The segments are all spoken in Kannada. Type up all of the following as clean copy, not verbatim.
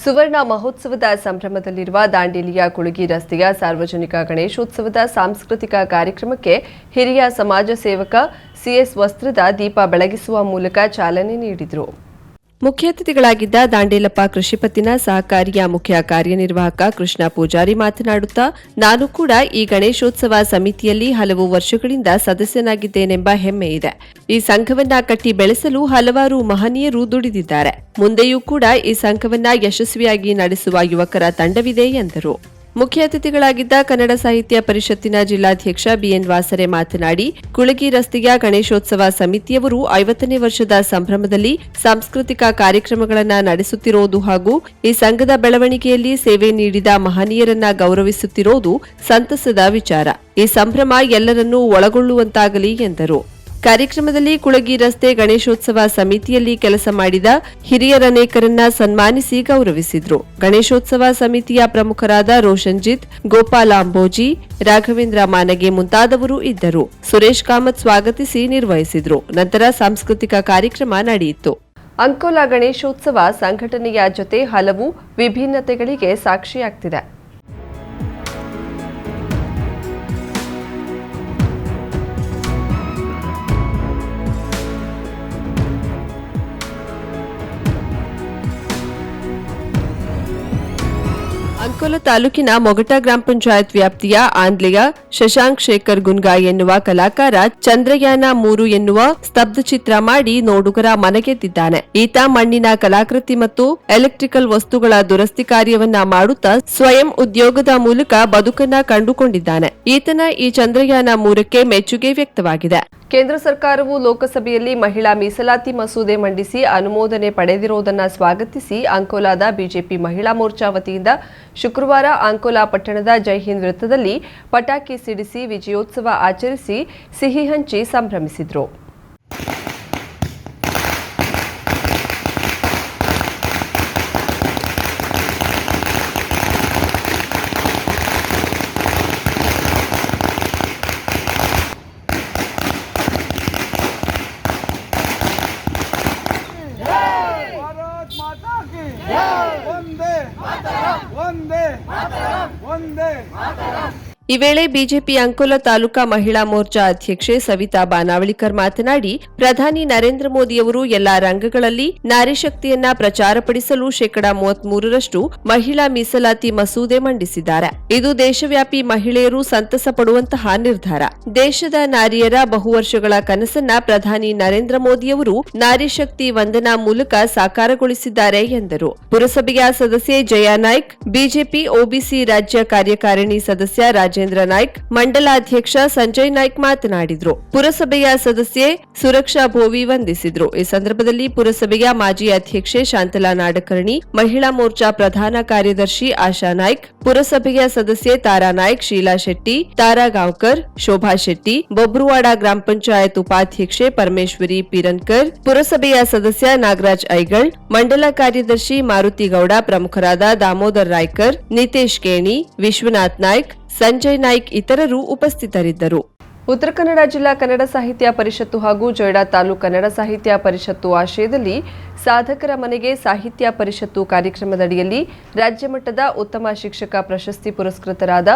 ಸುವರ್ಣ ಮಹೋತ್ಸವದ ಸಂಭ್ರಮದಲ್ಲಿರುವ ದಾಂಡೇಲಿಯ ಕುಳಗಿ ರಸ್ತೆಯ ಸಾರ್ವಜನಿಕ ಗಣೇಶೋತ್ಸವದ ಸಾಂಸ್ಕೃತಿಕ ಕಾರ್ಯಕ್ರಮಕ್ಕೆ ಹಿರಿಯ ಸಮಾಜ ಸೇವಕ ಸಿಎಸ್ ವಸ್ತ್ರದ ದೀಪ ಬೆಳಗಿಸುವ ಮೂಲಕ ಚಾಲನೆ ನೀಡಿದರು. ಮುಖ್ಯ ಅತಿಥಿಗಳಾಗಿದ್ದ ದಾಂಡೇಲಪ್ಪ ಕೃಷಿಪತ್ತಿನ ಸಹಕಾರಿಯ ಮುಖ್ಯ ಕಾರ್ಯನಿರ್ವಾಹಕ ಕೃಷ್ಣ ಪೂಜಾರಿ ಮಾತನಾಡುತ್ತಾ, ನಾನು ಕೂಡ ಈ ಗಣೇಶೋತ್ಸವ ಸಮಿತಿಯಲ್ಲಿ ಹಲವು ವರ್ಷಗಳಿಂದ ಸದಸ್ಯನಾಗಿದ್ದೇನೆಂಬ ಹೆಮ್ಮೆ ಇದೆ. ಈ ಸಂಘವನ್ನ ಕಟ್ಟಿ ಬೆಳೆಸಲು ಹಲವಾರು ಮಹನೀಯರು ದುಡಿದಿದ್ದಾರೆ. ಮುಂದೆಯೂ ಕೂಡ ಈ ಸಂಘವನ್ನ ಯಶಸ್ವಿಯಾಗಿ ನಡೆಸುವ ಯುವಕರ ತಂಡವಿದೆ ಎಂದರು. ಮುಖ್ಯ ಅತಿಥಿಗಳಾಗಿದ್ದ ಕನ್ನಡ ಸಾಹಿತ್ಯ ಪರಿಷತ್ತಿನ ಜಿಲ್ಲಾಧ್ಯಕ್ಷ ಬಿಎನ್ ವಾಸರೆ ಮಾತನಾಡಿ, ಕುಳಗಿ ರಸ್ತೆಯ ಗಣೇಶೋತ್ಸವ ಸಮಿತಿಯವರು 50ನೇ ವರ್ಷದ ಸಂಭ್ರಮದಲ್ಲಿ ಸಾಂಸ್ಕೃತಿಕ ಕಾರ್ಯಕ್ರಮಗಳನ್ನು ನಡೆಸುತ್ತಿರುವುದು ಹಾಗೂ ಈ ಸಂಘದ ಬೆಳವಣಿಗೆಯಲ್ಲಿ ಸೇವೆ ನೀಡಿದ ಮಹನೀಯರನ್ನ ಗೌರವಿಸುತ್ತಿರುವುದು ಸಂತಸದ ವಿಚಾರ. ಈ ಸಂಭ್ರಮ ಎಲ್ಲರನ್ನೂ ಒಳಗೊಳ್ಳುವಂತಾಗಲಿ ಎಂದರು. ಕಾರ್ಯಕ್ರಮದಲ್ಲಿ ಕುಳಗಿ ರಸ್ತೆ ಗಣೇಶೋತ್ಸವ ಸಮಿತಿಯಲ್ಲಿ ಕೆಲಸ ಮಾಡಿದ ಹಿರಿಯರನೇಕರನ್ನ ಸನ್ಮಾನಿಸಿ ಗೌರವಿಸಿದ್ರು. ಗಣೇಶೋತ್ಸವ ಸಮಿತಿಯ ಪ್ರಮುಖರಾದ ರೋಷನ್ಜಿತ್, ಗೋಪಾಲ ಅಂಬೋಜಿ, ರಾಘವೇಂದ್ರ ಮಾನಗೆ ಮುಂತಾದವರು ಇದ್ದರು. ಸುರೇಶ್ ಕಾಮತ್ ಸ್ವಾಗತಿಸಿ ನಿರ್ವಹಿಸಿದ್ರು. ನಂತರ ಸಾಂಸ್ಕೃತಿಕ ಕಾರ್ಯಕ್ರಮ ನಡೆಯಿತು. ಅಂಕೋಲಾ ಗಣೇಶೋತ್ಸವ ಸಂಘಟನೆಯ ಜೊತೆ ಹಲವು ವಿಭಿನ್ನತೆಗಳಿಗೆ ಸಾಕ್ಷಿಯಾಗ್ತಿದೆ. ಅಂಕೋಲಾ ತಾಲೂಕಿನ ಮೊಗಟ ಗ್ರಾಮ ಪಂಚಾಯತ್ ವ್ಯಾಪ್ತಿಯ ಆಂದ್ಲೆಯ ಶಶಾಂಕ್ ಶೇಖರ್ ಗುನ್ಗಾ ಎನ್ನುವ ಕಲಾಕಾರ ಚಂದ್ರಯಾನ 3 ಎನ್ನುವ ಸ್ತಬ್ಧ ಚಿತ್ರ ಮಾಡಿ ನೋಡುಗರ ಮನಗೆದ್ದಿದ್ದಾನೆ. ಈತ ಮಣ್ಣಿನ ಕಲಾಕೃತಿ ಮತ್ತು ಎಲೆಕ್ಟ್ರಿಕಲ್ ವಸ್ತುಗಳ ದುರಸ್ತಿ ಕಾರ್ಯವನ್ನ ಮಾಡುತ್ತಾ ಸ್ವಯಂ ಉದ್ಯೋಗದ ಮೂಲಕ ಬದುಕನ್ನ ಕಂಡುಕೊಂಡಿದ್ದಾನೆ. ಈತನ ಈ ಚಂದ್ರಯಾನ 3ಕ್ಕೆ ಮೆಚ್ಚುಗೆ ವ್ಯಕ್ತವಾಗಿದೆ. ಕೇಂದ್ರ ಸರ್ಕಾರವು ಲೋಕಸಭೆಯಲ್ಲಿ ಮಹಿಳಾ ಮೀಸಲಾತಿ ಮಸೂದೆ ಮಂಡಿಸಿ ಅನುಮೋದನೆ ಪಡೆದಿರುವುದನ್ನು ಸ್ವಾಗತಿಸಿ ಅಂಕೋಲಾದ ಬಿಜೆಪಿ ಮಹಿಳಾ ಮೋರ್ಚಾ ವತಿಯಿಂದ ಶುಕ್ರವಾರ ಅಂಕೋಲಾ ಪಟ್ಟಣದ ಜೈಹಿಂದ್ ವೃತ್ತದಲ್ಲಿ ಪಟಾಕಿ ಸಿಡಿಸಿ ವಿಜಯೋತ್ಸವ ಆಚರಿಸಿ ಸಿಹಿ ಹಂಚಿ ಸಂಭ್ರಮಿಸಿದರು. ಈ ವೇಳೆ ಬಿಜೆಪಿ ಅಂಕೋಲಾ ತಾಲೂಕಾ ಮಹಿಳಾ ಮೋರ್ಚಾ ಅಧ್ಯಕ್ಷೆ ಸವಿತಾ ಬಾನಾವಳಿಕರ್ ಮಾತನಾಡಿ, ಪ್ರಧಾನಿ ನರೇಂದ್ರ ಮೋದಿಯವರು ಎಲ್ಲಾ ರಂಗಗಳಲ್ಲಿ ನಾರಿ ಶಕ್ತಿಯನ್ನ ಪ್ರಚಾರಪಡಿಸಲು 33% ಮಹಿಳಾ ಮೀಸಲಾತಿ ಮಸೂದೆ ಮಂಡಿಸಿದ್ದಾರೆ. ಇದು ದೇಶವ್ಯಾಪಿ ಮಹಿಳೆಯರು ಸಂತಸ ಪಡುವಂತಹ ನಿರ್ಧಾರ. ದೇಶದ ನಾರಿಯರ ಬಹುವರ್ಷಗಳ ಕನಸನ್ನ ಪ್ರಧಾನಿ ನರೇಂದ್ರ ಮೋದಿಯವರು ನಾರಿ ಶಕ್ತಿ ವಂದನಾ ಮೂಲಕ ಸಾಕಾರಗೊಳಿಸಿದ್ದಾರೆ ಎಂದರು. ಪುರಸಭೆಯ ಸದಸ್ಯೆ ಜಯಾ ನಾಯ್ಕ್, ಬಿಜೆಪಿ ಒಬಿಸಿ ರಾಜ್ಯ ಕಾರ್ಯಕಾರಿಣಿ ಸದಸ್ಯ ರಾಜೇಂದ್ರ ನಾಯ್ಕ್, ಮಂಡಲಾಧ್ಯಕ್ಷ ಸಂಜಯ್ ನಾಯ್ಕ್ ಮಾತನಾಡಿದ್ರು. ಪುರಸಭೆಯ ಸದಸ್ಯೆ ಸುರಕ್ಷಾ ಭೋವಿ ವಂದಿಸಿದ್ರು. ಈ ಸಂದರ್ಭದಲ್ಲಿ ಪುರಸಭೆಯ ಮಾಜಿ ಅಧ್ಯಕ್ಷೆ ಶಾಂತಲಾ ನಾಡಕರ್ಣಿ, ಮಹಿಳಾ ಮೋರ್ಚಾ ಪ್ರಧಾನ ಕಾರ್ಯದರ್ಶಿ ಆಶಾ ನಾಯ್ಕ್, ಪುರಸಭೆಯ ಸದಸ್ಯೆ ತಾರಾ ನಾಯ್ಕ್, ಶೀಲಾ ಶೆಟ್ಟಿ, ತಾರಾ ಗಾಂವ್ಕರ್, ಶೋಭಾ ಶೆಟ್ಟಿ, ಬೊಬ್ರುವಾಡ ಗ್ರಾಮ ಪಂಚಾಯತ್ ಉಪಾಧ್ಯಕ್ಷೆ ಪರಮೇಶ್ವರಿ ಪಿರನ್ಕರ್, ಪುರಸಭೆಯ ಸದಸ್ಯ ನಾಗರಾಜ್ ಐಗಳ್, ಮಂಡಲ ಕಾರ್ಯದರ್ಶಿ ಮಾರುತಿ ಗೌಡ, ಪ್ರಮುಖರಾದ ದಾಮೋದರ್ ರಾಯ್ಕರ್, ನಿತೇಶ್ ಕೇಣಿ, ವಿಶ್ವನಾಥ್ ನಾಯ್ಕ್, ಸಂಜಯ್ ನಾಯ್ಕ್ ಇತರರು ಉಪಸ್ಥಿತರಿದ್ದರು. ಉತ್ತರ ಕನ್ನಡ ಜಿಲ್ಲಾ ಕನ್ನಡ ಸಾಹಿತ್ಯ ಪರಿಷತ್ತು ಹಾಗೂ ಜೊಯ್ಡಾ ತಾಲೂಕು ಕನ್ನಡ ಸಾಹಿತ್ಯ ಪರಿಷತ್ತು ಆಶ್ರಯದಲ್ಲಿ ಸಾಧಕರ ಮನೆಗೆ ಸಾಹಿತ್ಯ ಪರಿಷತ್ತು ಕಾರ್ಯಕ್ರಮದಡಿಯಲ್ಲಿ ರಾಜ್ಯಮಟ್ಟದ ಉತ್ತಮ ಶಿಕ್ಷಕ ಪ್ರಶಸ್ತಿ ಪುರಸ್ಕೃತರಾದ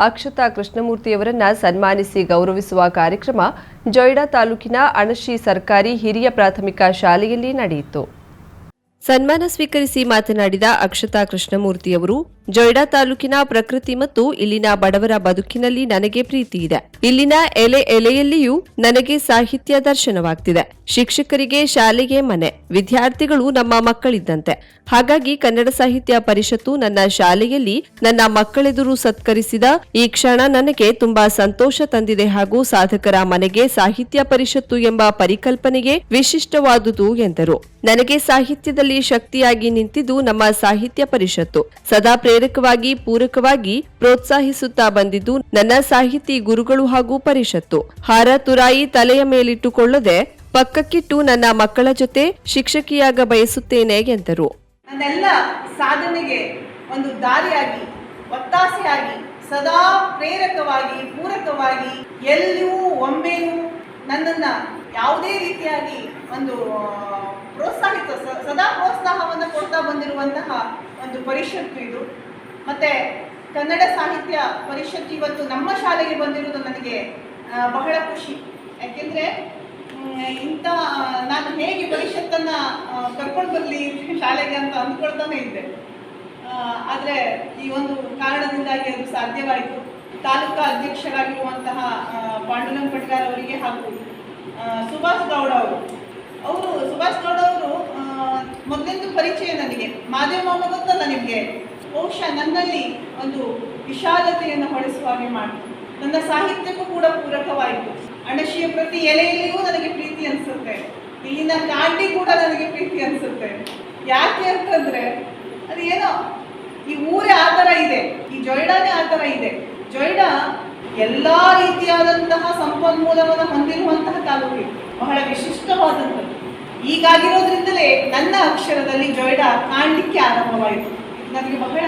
ಅಕ್ಷತಾ ಕೃಷ್ಣಮೂರ್ತಿಯವರನ್ನ ಸನ್ಮಾನಿಸಿ ಗೌರವಿಸುವ ಕಾರ್ಯಕ್ರಮ ಜೊಯ್ಡಾ ತಾಲೂಕಿನ ಅಣಶಿ ಸರ್ಕಾರಿ ಹಿರಿಯ ಪ್ರಾಥಮಿಕ ಶಾಲೆಯಲ್ಲಿ ನಡೆಯಿತು. ಸನ್ಮಾನ ಸ್ವೀಕರಿಸಿ ಮಾತನಾಡಿದ ಅಕ್ಷತಾ ಕೃಷ್ಣಮೂರ್ತಿಯವರು, ಜೊಯ್ಡಾ ತಾಲೂಕಿನ ಪ್ರಕೃತಿ ಮತ್ತು ಇಲ್ಲಿನ ಬಡವರ ಬದುಕಿನಲ್ಲಿ ನನಗೆ ಪ್ರೀತಿ ಇದೆ. ಇಲ್ಲಿನ ಎಲೆಯಲ್ಲಿಯೂ ನನಗೆ ಸಾಹಿತ್ಯ ದರ್ಶನವಾಗ್ತಿದೆ. ಶಿಕ್ಷಕರಿಗೆ ಶಾಲೆಗೆ ಮನೆ, ವಿದ್ಯಾರ್ಥಿಗಳು ನಮ್ಮ ಮಕ್ಕಳಿದ್ದಂತೆ. ಹಾಗಾಗಿ ಕನ್ನಡ ಸಾಹಿತ್ಯ ಪರಿಷತ್ತು ನನ್ನ ಶಾಲೆಯಲ್ಲಿ ನನ್ನ ಮಕ್ಕಳೆದುರು ಸತ್ಕರಿಸಿದ ಈ ಕ್ಷಣ ನನಗೆ ತುಂಬಾ ಸಂತೋಷ ತಂದಿದೆ ಹಾಗೂ ಸಾಧಕರ ಮನೆಗೆ ಸಾಹಿತ್ಯ ಪರಿಷತ್ತು ಎಂಬ ಪರಿಕಲ್ಪನೆಗೆ ವಿಶಿಷ್ಟವಾದುದು ಎಂದರು. ನನಗೆ ಸಾಹಿತ್ಯದಲ್ಲಿ ಶಕ್ತಿಯಾಗಿ ನಿಂತಿದ್ದು ನಮ್ಮ ಸಾಹಿತ್ಯ ಪರಿಷತ್ತು. ಸದಾ ಪ್ರೇರಕವಾಗಿ ಪೂರಕವಾಗಿ ಪ್ರೋತ್ಸಾಹಿಸುತ್ತಾ ಬಂದಿದ್ದು ನನ್ನ ಸಾಹಿತಿ ಗುರುಗಳು ಹಾಗೂ ಪರಿಷತ್ತು. ಹಾರ ತುರಾಯಿ ತಲೆಯ ಮೇಲಿಟ್ಟುಕೊಳ್ಳದೆ ಪಕ್ಕಕ್ಕಿಟ್ಟು ನನ್ನ ಮಕ್ಕಳ ಜೊತೆ ಶಿಕ್ಷಕಿಯಾಗ ಬಯಸುತ್ತೇನೆ ಎಂದರು. ನನ್ನೆಲ್ಲ ಸಾಧನೆಗೆ ಒಂದು ದಾರಿಯಾಗಿ, ಒತ್ತಾಸೆಯಾಗಿ, ಸದಾ ಪ್ರೇರಕವಾಗಿ ಪೂರಕವಾಗಿ, ಎಲ್ಲಿಯೂ ಒಮ್ಮೆಯೂ ನನ್ನನ್ನು ಯಾವುದೇ ರೀತಿಯಾಗಿ ಒಂದು ಸದಾ ಪ್ರೋತ್ಸಾಹವನ್ನು ಕೊಡ್ತಾ ಬಂದಿರುವಂತಹ ಒಂದು ಪರಿಷತ್ತು ಇದು. ಮತ್ತು ಕನ್ನಡ ಸಾಹಿತ್ಯ ಪರಿಷತ್ತು ಇವತ್ತು ನಮ್ಮ ಶಾಲೆಗೆ ಬಂದಿರುವುದು ನನಗೆ ಬಹಳ ಖುಷಿ. ಯಾಕೆಂದರೆ ನಾನು ಹೇಗೆ ಪರಿಷತ್ತನ್ನು ಕರ್ಕೊಂಡು ಬರಲಿ ಶಾಲೆಗೆ ಅಂತ ಅಂದ್ಕೊಳ್ತಾನೆ ಇದ್ದೆ. ಆದರೆ ಈ ಒಂದು ಕಾರಣದಿಂದಾಗಿ ಅದು ಸಾಧ್ಯವಾಯಿತು. ತಾಲೂಕಾ ಅಧ್ಯಕ್ಷರಾಗಿರುವಂತಹ ಪಾಂಡುರಂಗ ಪಟ್ಗಾರ್ ಅವರಿಗೆ ಹಾಗೂ ಸುಭಾಷ್ ಗೌಡ ಅವರು ಮೊದಲಿಂದು ಪರಿಚಯ ನನಗೆ. ಮಾದೇವ ಗೊತ್ತಲ್ಲ ನಿಮಗೆ, ಬಹುಶಃ ನನ್ನಲ್ಲಿ ಒಂದು ವಿಶಾಲತೆಯನ್ನು ಹೊಳೆಸುವ ಹಾಗೆ ಮಾಡಿತು. ನನ್ನ ಸಾಹಿತ್ಯಕ್ಕೂ ಕೂಡ ಪೂರಕವಾಯಿತು. ಅಣಶಿಯ ಪ್ರತಿ ಎಲೆಯಲ್ಲಿಯೂ ನನಗೆ ಪ್ರೀತಿ ಅನಿಸುತ್ತೆ, ಇಲ್ಲಿನ ಕಾಂಡಿ ಕೂಡ ನನಗೆ ಪ್ರೀತಿ ಅನಿಸುತ್ತೆ. ಯಾಕೆ ಅಂತಂದರೆ ಅದು ಏನೋ ಈ ಊರೇ ಆ ಥರ ಇದೆ, ಈ ಜೊಯ್ಡಾನೇ ಆ ಥರ ಇದೆ. ಜೊಯ್ಡಾ ಎಲ್ಲ ರೀತಿಯಾದಂತಹ ಸಂಪನ್ಮೂಲವನ್ನು ಹೊಂದಿರುವಂತಹ ತಾಲೂಕು, ಬಹಳ ವಿಶಿಷ್ಟವಾದಂಥದ್ದು. ಹೀಗಾಗಿರೋದ್ರಿಂದಲೇ ನನ್ನ ಅಕ್ಷರದಲ್ಲಿ ಜೊಯ್ಡಾ ಕಾಣಲಿಕ್ಕೆ ಆರಂಭವಾಯಿತು. ನನಗೆ ಬಹಳ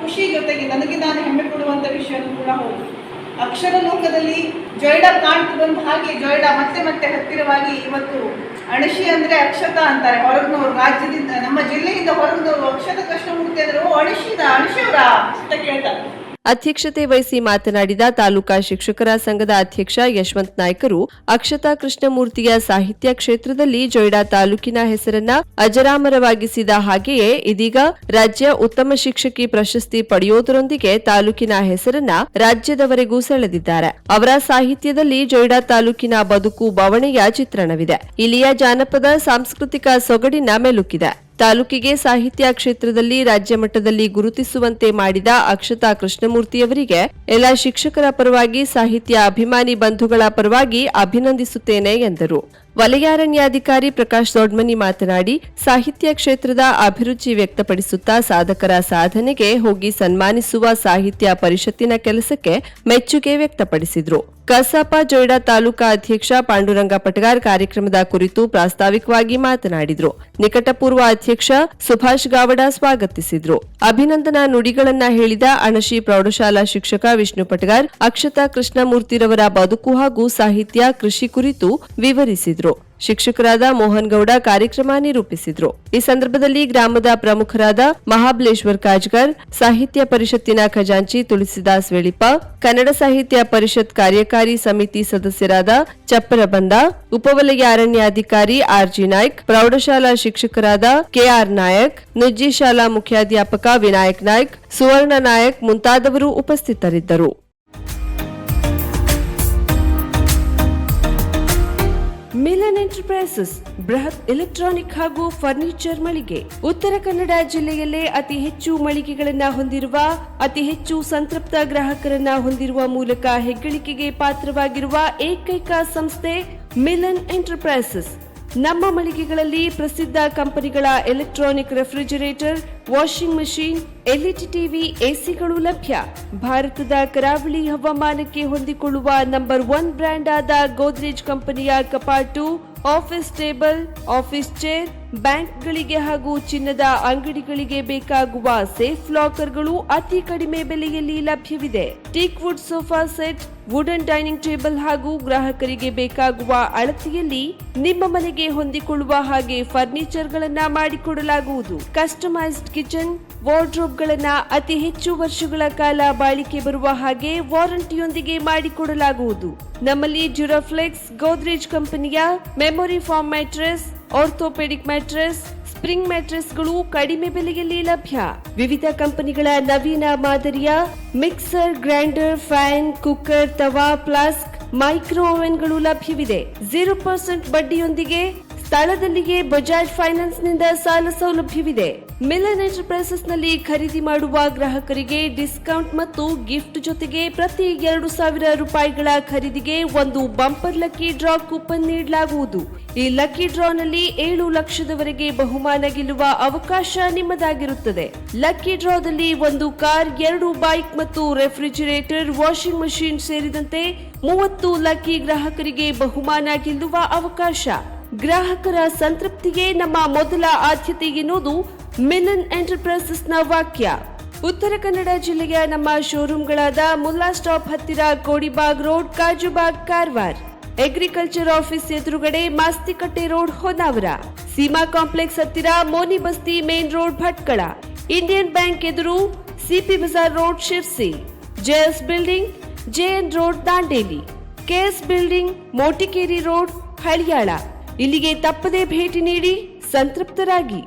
ಖುಷಿ, ಜೊತೆಗೆ ನನಗೆ ನಾನು ಹೆಮ್ಮೆ ಪಡುವಂಥ ವಿಷಯನೂ ಕೂಡ ಹೌದು. ಅಕ್ಷರ ಲೋಕದಲ್ಲಿ ಜೊಯ್ಡಾ ಕಾಣ್ತು ಬಂದ ಹಾಗೆ ಜೊಯ್ಡಾ ಮತ್ತೆ ಮತ್ತೆ ಹತ್ತಿರವಾಗಿ ಇವತ್ತು ಅಣಶಿ ಅಂದರೆ ಅಕ್ಷತಾ ಅಂತಾರೆ. ಹೊರಗಿನವರು, ರಾಜ್ಯದಿಂದ, ನಮ್ಮ ಜಿಲ್ಲೆಯಿಂದ ಹೊರಗಿನವರು ಅಕ್ಷತಾ ಕೃಷ್ಣಮೂರ್ತಿ ಅಂದರೆ ಅಣಶಿಯವರಾ ಅಂತ ಕೇಳ್ತಾರೆ. ಅಧ್ಯಕ್ಷತೆ ವಹಿಸಿ ಮಾತನಾಡಿದ ತಾಲೂಕಾ ಶಿಕ್ಷಕರ ಸಂಘದ ಅಧ್ಯಕ್ಷ ಯಶವಂತ್ ನಾಯ್ಕರು, ಅಕ್ಷತಾ ಕೃಷ್ಣಮೂರ್ತಿಯ ಸಾಹಿತ್ಯ ಕ್ಷೇತ್ರದಲ್ಲಿ ಜೊಯ್ಡಾ ತಾಲೂಕಿನ ಹೆಸರನ್ನ ಅಜರಾಮರವಾಗಿಸಿದ ಹಾಗೆಯೇ ಇದೀಗ ರಾಜ್ಯ ಉತ್ತಮ ಶಿಕ್ಷಕಿ ಪ್ರಶಸ್ತಿ ಪಡೆಯೋದರೊಂದಿಗೆ ತಾಲೂಕಿನ ಹೆಸರನ್ನ ರಾಜ್ಯದವರೆಗೂ ಸೆಳೆದಿದ್ದಾರೆ. ಅವರ ಸಾಹಿತ್ಯದಲ್ಲಿ ಜೊಯ್ಡಾ ತಾಲೂಕಿನ ಬದುಕು ಬವಣೆಯ ಚಿತ್ರಣವಿದೆ. ಇಲ್ಲಿಯ ಜಾನಪದ ಸಾಂಸ್ಕೃತಿಕ ಸೊಗಡಿನ ಮೆಲುಕಿದೆ. ತಾಲೂಕಿಗೆ ಸಾಹಿತ್ಯ ಕ್ಷೇತ್ರದಲ್ಲಿ ರಾಜ್ಯ ಮಟ್ಟದಲ್ಲಿ ಗುರುತಿಸುವಂತೆ ಮಾಡಿದ ಅಕ್ಷತಾ ಕೃಷ್ಣಮೂರ್ತಿಯವರಿಗೆ ಎಲ್ಲ ಶಿಕ್ಷಕರ ಪರವಾಗಿ, ಸಾಹಿತ್ಯ ಅಭಿಮಾನಿ ಬಂಧುಗಳ ಪರವಾಗಿ ಅಭಿನಂದಿಸುತ್ತೇನೆ ಎಂದರು. ವಲಯಾರಣ್ಯಾಧಿಕಾರಿ ಪ್ರಕಾಶ್ ದೊಡ್ಮನಿ ಮಾತನಾಡಿ, ಸಾಹಿತ್ಯ ಕ್ಷೇತ್ರದ ಅಭಿರುಚಿ ವ್ಯಕ್ತಪಡಿಸುತ್ತಾ ಸಾಧಕರ ಸಾಧನೆಗೆ ಹೋಗಿ ಸನ್ಮಾನಿಸುವ ಸಾಹಿತ್ಯ ಪರಿಷತ್ತಿನ ಕೆಲಸಕ್ಕೆ ಮೆಚ್ಚುಗೆ ವ್ಯಕ್ತಪಡಿಸಿದರು. ಕಸಾಪ ಜೊಯ್ಡಾ ತಾಲೂಕಾ ಅಧ್ಯಕ್ಷ ಪಾಂಡುರಂಗ ಪಟ್ಗಾರ್ ಕಾರ್ಯಕ್ರಮದ ಕುರಿತು ಪ್ರಾಸ್ತಾವಿಕವಾಗಿ ಮಾತನಾಡಿದರು. ನಿಕಟಪೂರ್ವ ಅಧ್ಯಕ್ಷ ಸುಭಾಷ್ ಗಾವಡ ಸ್ವಾಗತಿಸಿದರು. ಅಭಿನಂದನಾ ನುಡಿಗಳನ್ನ ಹೇಳಿದ ಅಣಶಿ ಪ್ರೌಢಶಾಲಾ ಶಿಕ್ಷಕ ವಿಷ್ಣು ಪಟ್ಗಾರ್ ಅಕ್ಷತಾ ಕೃಷ್ಣಮೂರ್ತಿರವರ ಬದುಕು ಹಾಗೂ ಸಾಹಿತ್ಯ, ಕೃಷಿ ಕುರಿತು ವಿವರಿಸಿದರು. ಶಿಕ್ಷಕರಾದ ಮೋಹನ್ ಗೌಡ ಕಾರ್ಯಕ್ರಮ ನಿರೂಪಿಸಿದರು. ಈ ಸಂದರ್ಭದಲ್ಲಿ ಗ್ರಾಮದ ಪ್ರಮುಖರಾದ ಮಹಾಬಲೇಶ್ವರ್ ಕಾಜ್ಗರ್, ಸಾಹಿತ್ಯ ಪರಿಷತ್ತಿನ ಖಜಾಂಚಿ ತುಳಸಿದಾಸ್ ವೆಳಿಪ, ಕನ್ನಡ ಸಾಹಿತ್ಯ ಪರಿಷತ್ ಕಾರ್ಯಕಾರಿ ಸಮಿತಿ ಸದಸ್ಯರಾದ ಚಪ್ಪರಬಂದ, ಉಪವಲಯ ಅರಣ್ಯಾಧಿಕಾರಿ ಆರ್ಜಿ ನಾಯ್ಕ್, ಪ್ರೌಢಶಾಲಾ ಶಿಕ್ಷಕರಾದ ಕೆಆರ್ ನಾಯಕ್, ನುಜ್ಜಿ ಶಾಲಾ ಮುಖ್ಯಾಧ್ಯಾಪಕ ವಿನಾಯಕ್ ನಾಯ್ಕ್, ಸುವರ್ಣ ನಾಯಕ್ ಮುಂತಾದವರು ಉಪಸ್ಥಿತರಿದ್ದರು. ಮಿಲನ್ ಎಂಟರ್ಪ್ರೈಸಸ್ ಬೃಹತ್ ಎಲೆಕ್ಟ್ರಾನಿಕ್ ಹಾಗೂ ಫರ್ನಿಚರ್ ಮಳಿಗೆ. ಉತ್ತರ ಕನ್ನಡ ಜಿಲ್ಲೆಯಲ್ಲೇ ಅತಿ ಹೆಚ್ಚು ಮಳಿಗೆಗಳನ್ನು ಹೊಂದಿರುವ, ಅತಿ ಹೆಚ್ಚು ಸಂತೃಪ್ತ ಗ್ರಾಹಕರನ್ನ ಹೊಂದಿರುವ ಮೂಲಕ ಹೆಗ್ಗಳಿಕೆಗೆ ಪಾತ್ರವಾಗಿರುವ ಏಕೈಕ ಸಂಸ್ಥೆ ಮಿಲನ್ ಎಂಟರ್ಪ್ರೈಸಸ್. ನಮ್ಮ ಮಳಿಗೆಗಳಲ್ಲಿ ಪ್ರಸಿದ್ಧ ಕಂಪನಿಗಳ electronic refrigerator, washing machine, LED TV, ಎಸಿಗಳು ಲಭ್ಯ. ಭಾರತದ ಕರಾವಳಿ ಹವಾಮಾನಕ್ಕೆ ಹೊಂದಿಕೊಳ್ಳುವ ನಂಬರ್ 1 ಬ್ರ್ಯಾಂಡ್ ಆದ ಗೋದ್ರೇಜ್ ಕಂಪನಿಯ ಕಪಾಟು, ಆಫೀಸ್ ಟೇಬಲ್, ಆಫೀಸ್ ಚೇರ್, ಬ್ಯಾಂಕ್ಗಳಿಗೆ ಹಾಗೂ ಚಿನ್ನದ ಅಂಗಡಿಗಳಿಗೆ ಬೇಕಾಗುವ ಸೇಫ್ ಲಾಕರ್ಗಳು ಅತಿ ಕಡಿಮೆ ಬೆಲೆಯಲ್ಲಿ ಲಭ್ಯವಿದೆ. Teak wood sofa set, wooden dining table ಹಾಗೂ ಗ್ರಾಹಕರಿಗೆ ಬೇಕಾಗುವ ಅಳತೆಯಲ್ಲಿ ನಿಮ್ಮ ಮನೆಗೆ ಹೊಂದಿಕೊಳ್ಳುವ ಹಾಗೆ ಫರ್ನಿಚರ್ಗಳನ್ನ ಮಾಡಿಕೊಡಲಾಗುವುದು. ಕಸ್ಟಮೈಸ್ಡ್ ಕಿಚನ್, ವಾರ್ಡ್ರೋಬ್ಗಳನ್ನ ಅತಿ ಹೆಚ್ಚು ವರ್ಷಗಳ ಕಾಲ ಬಾಳಿಕೆ ಬರುವ ಹಾಗೆ ವಾರಂಟಿಯೊಂದಿಗೆ ಮಾಡಿಕೊಡಲಾಗುವುದು. ನಮ್ಮಲ್ಲಿ ಡ್ಯೂರಾಫ್ಲೆಕ್ಸ್, ಗೋದ್ರೇಜ್ ಕಂಪನಿಯ memory foam mattress, orthopaedic mattress, spring ಮ್ಯಾಟ್ರೆಸ್ಗಳು ಕಡಿಮೆ ಬೆಲೆಯಲ್ಲಿ ಲಭ್ಯ. ವಿವಿಧ ಕಂಪನಿಗಳ ನವೀನ ಮಾದರಿಯ ಮಿಕ್ಸರ್, ಗ್ರೈಂಡರ್, ಫ್ಯಾನ್, ಕುಕ್ಕರ್, ತವಾ, ಫ್ಲಾಸ್ಕ್, ಮೈಕ್ರೋ ಓವೆನ್ಗಳು ಲಭ್ಯವಿದೆ. 0% ಬಡ್ಡಿಯೊಂದಿಗೆ ಸ್ಥಳದಲ್ಲಿಯೇ ಬಜಾಜ್ ಫೈನಾನ್ಸ್ ನಿಂದ ಸಾಲ ಸೌಲಭ್ಯವಿದೆ. ಮಿಲನ್ ಎಂಟರ್ಪ್ರೈಸಸ್ ನಲ್ಲಿ ಖರೀದಿ ಮಾಡುವ ಗ್ರಾಹಕರಿಗೆ ಡಿಸ್ಕೌಂಟ್ ಮತ್ತು ಗಿಫ್ಟ್ ಜೊತೆಗೆ ಪ್ರತಿ 2,000 ರೂಪಾಯಿಗಳ ಖರೀದಿಗೆ ಒಂದು ಬಂಪರ್ ಲಕ್ಕಿ ಡ್ರಾ ಕೂಪನ್ ನೀಡಲಾಗುವುದು. ಈ ಲಕ್ಕಿ ಡ್ರಾನಲ್ಲಿ 7 ಲಕ್ಷದವರೆಗೆ ಬಹುಮಾನ ಗೆಲ್ಲುವ ಅವಕಾಶ ನಿಮ್ಮದಾಗಿರುತ್ತದೆ. ಲಕ್ಕಿ ಡ್ರಾದಲ್ಲಿ 1 ಕಾರ್, 2 ಬೈಕ್ ಮತ್ತು ರೆಫ್ರಿಜರೇಟರ್, ವಾಷಿಂಗ್ ಮಷೀನ್ ಸೇರಿದಂತೆ 30 ಲಕ್ಕಿ ಗ್ರಾಹಕರಿಗೆ ಬಹುಮಾನ ಗೆಲ್ಲುವ ಅವಕಾಶ. ಗ್ರಾಹಕರ ಸಂತೃಪ್ತಿಗೆ ನಮ್ಮ ಮೊದಲ ಆದ್ಯತೆ ಎನ್ನುವುದು ಮಿಲನ್ ಎಂಟರ್ಪ್ರೈಸಸ್ನ ವಾಕ್ಯ. ಉತ್ತರ ಕನ್ನಡ ಜಿಲ್ಲೆಯ ನಮ್ಮ ಶೋರೂಮ್ಗಳಾದ ಮುಲ್ಲಾ ಸ್ಟಾಪ್ ಹತ್ತಿರ Kodibag road, Kajubag, Karwar, agriculture office ಎದುರುಗಡೆ ಮಾಸ್ತಿಕಟ್ಟೆ ರೋಡ್, ಹೊನ್ನಾವರ, ಸೀಮಾ ಕಾಂಪ್ಲೆಕ್ಸ್ ಹತ್ತಿರ Moni Basti main road Bhatkal, Indian bank ಎದುರು CP Bazaar road Sirsi, JS building JN road Dandeli, KS building Motikeri road Haliyal. ಇಲ್ಲಿಗೆ ತಪ್ಪದೇ ಭೇಟಿ ನೀಡಿ ಸಂತೃಪ್ತರಾಗಿ.